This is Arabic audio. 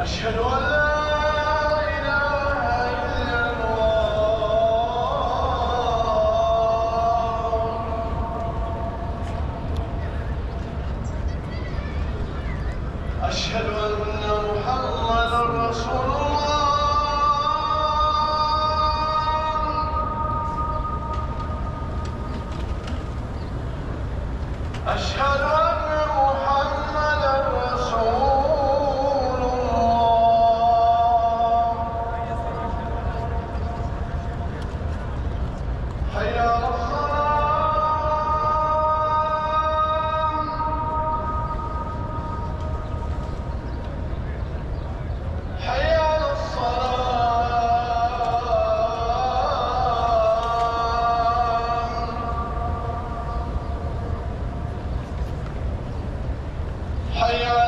أشهد أن لا إله إلا الله. أشهد أن محمدًا رسول الله. أشهد أن محمدًا رسول الله. حي على الصلاة. حي على الصلاة. حي على